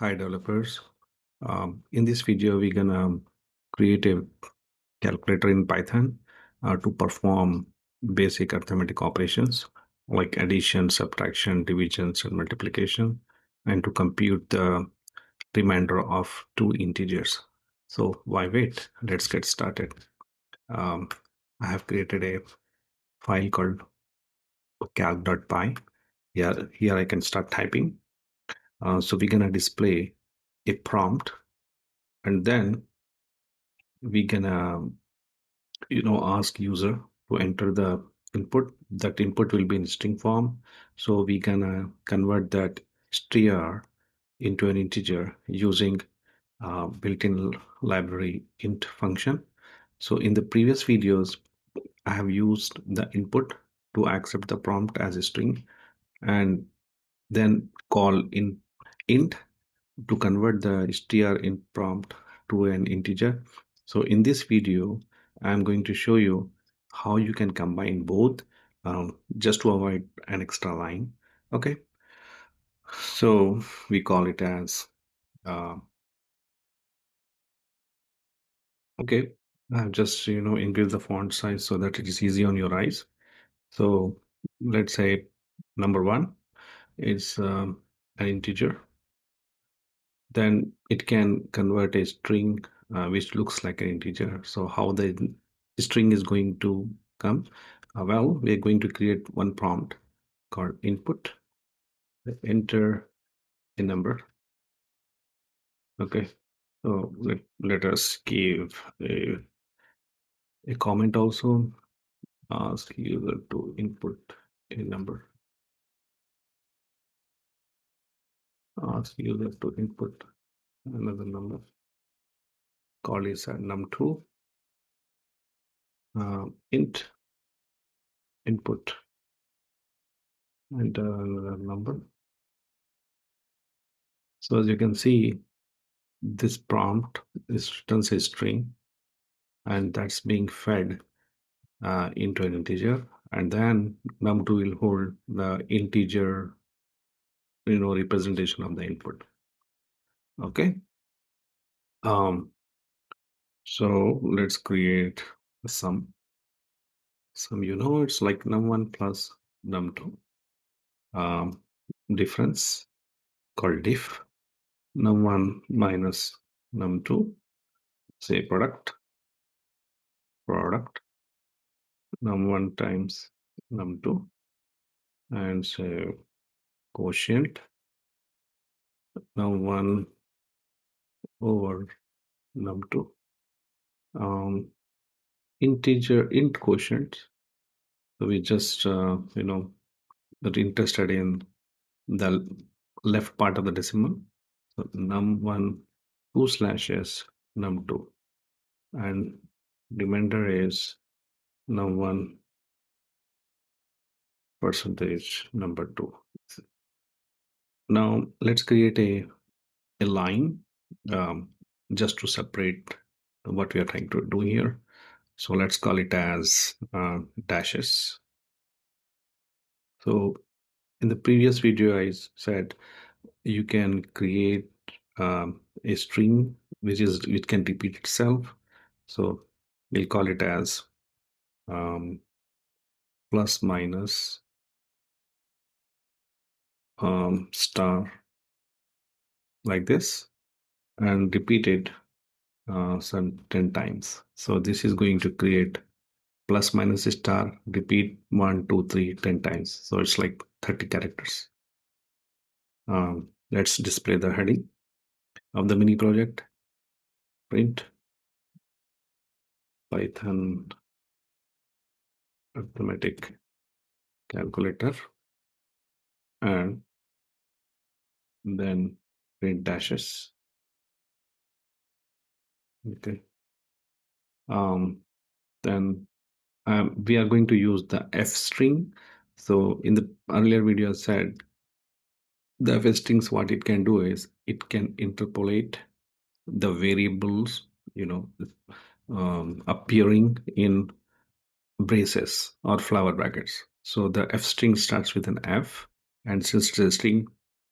Hi developers. In this video, we're gonna create a calculator in Python to perform basic arithmetic operations like addition, subtraction, divisions, and multiplication, and to compute the remainder of two integers. So why wait? Let's get started. Um, I have created a file called calc.py. Here I can start typing. So we're gonna display a prompt, and then we can ask user to enter the input. That input will be in string form, so we can convert that str into an integer using built-in library int function. So in the previous videos I have used the input to accept the prompt as a string and then call in int to convert the str in prompt to an integer. So in this video, I'm going to show you how you can combine both just to avoid an extra line. Okay, so we call it as uh, okay. I've just increase the font size so that it is easy on your eyes. So let's say number one is an integer. Then it can convert a string which looks like an integer. So how the string is going to come? Well, we're going to create one prompt called input. Enter a number. Okay. So let us give a comment also. Ask user to input a number. Ask user to input another number. Call is num2. Int input and another number. So as you can see, this prompt returns a string, and that's being fed into an integer, and then num2 will hold the integer, representation of the input. Okay. So let's create a sum. It's like num1 plus num2. Difference called diff. Num1 minus num2. Say product. Num1 times num2, and say quotient num1 over num2. Integer int quotient. So we just that interested in the left part of the decimal. So num1 two slashes num2, and remainder is num1 percentage number 2. Now let's create a line just to separate what we are trying to do here. So let's call it as dashes. So in the previous video, I said you can create a string which can repeat itself. So we'll call it as plus minus star like this, and repeat it some 10 times. So this is going to create plus minus star, repeat 1 2 3 10 times. So it's like 30 characters. Let's display the heading of the mini project. Print Python Arithmetic Calculator, and then print dashes. Okay. Then we are going to use the f string. So in the earlier video I said the f strings, what it can do is it can interpolate the variables appearing in braces or flower brackets. So the f string starts with an f, and since the string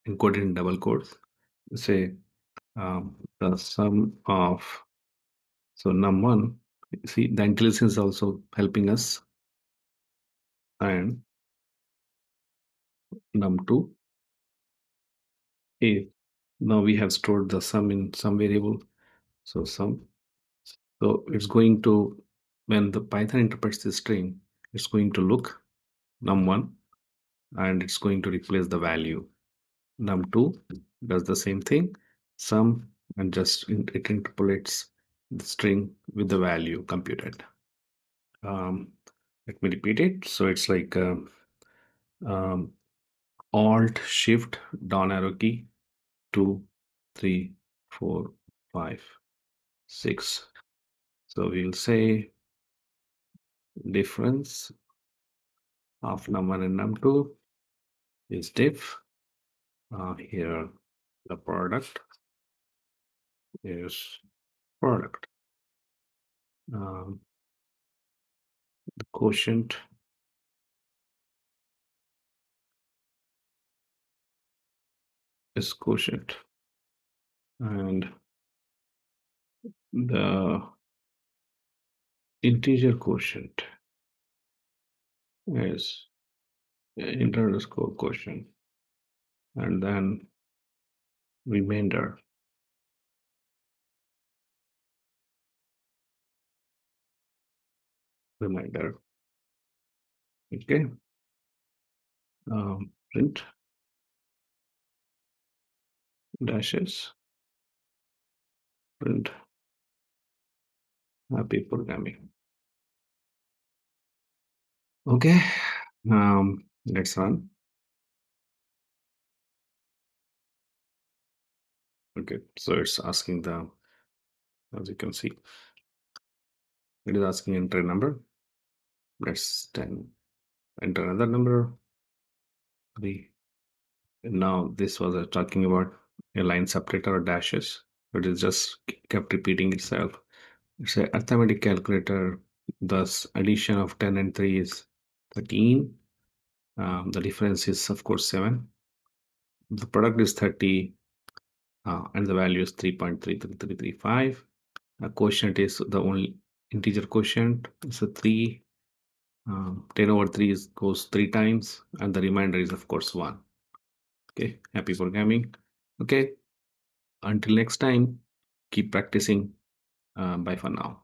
encoded in double quotes, say the sum of, so num1, see the intelligence is also helping us, and num2 is, now we have stored the sum in some variable, so sum. So it's going to, when the Python interprets the string, it's going to look num1 and it's going to replace the value. Num2 does the same thing, sum, and just it interpolates the string with the value computed. Let me repeat it. So it's like um, Alt Shift down arrow key 2, 3, 4, 5, 6. So we'll say difference of num1 and num2 is diff. Here the product is product. The quotient is quotient, and the integer quotient is int underscore quotient, and then remainder reminder. Okay. Print dashes print happy programming. Okay. Let's run. Okay, so it's asking the, as you can see, it is asking enter a number. Let's then enter another number, 3. And now this was talking about a line separator or dashes, but it just kept repeating itself. It's a arithmetic calculator. Thus, addition of 10 and 3 is 13. The difference is, of course, 7. The product is 30, and the value is 3.33335. Quotient is the only integer quotient. So 3. 10 over 3 goes 3 times, and the remainder is, of course, 1. Okay, happy programming. Okay, until next time, keep practicing. Bye for now.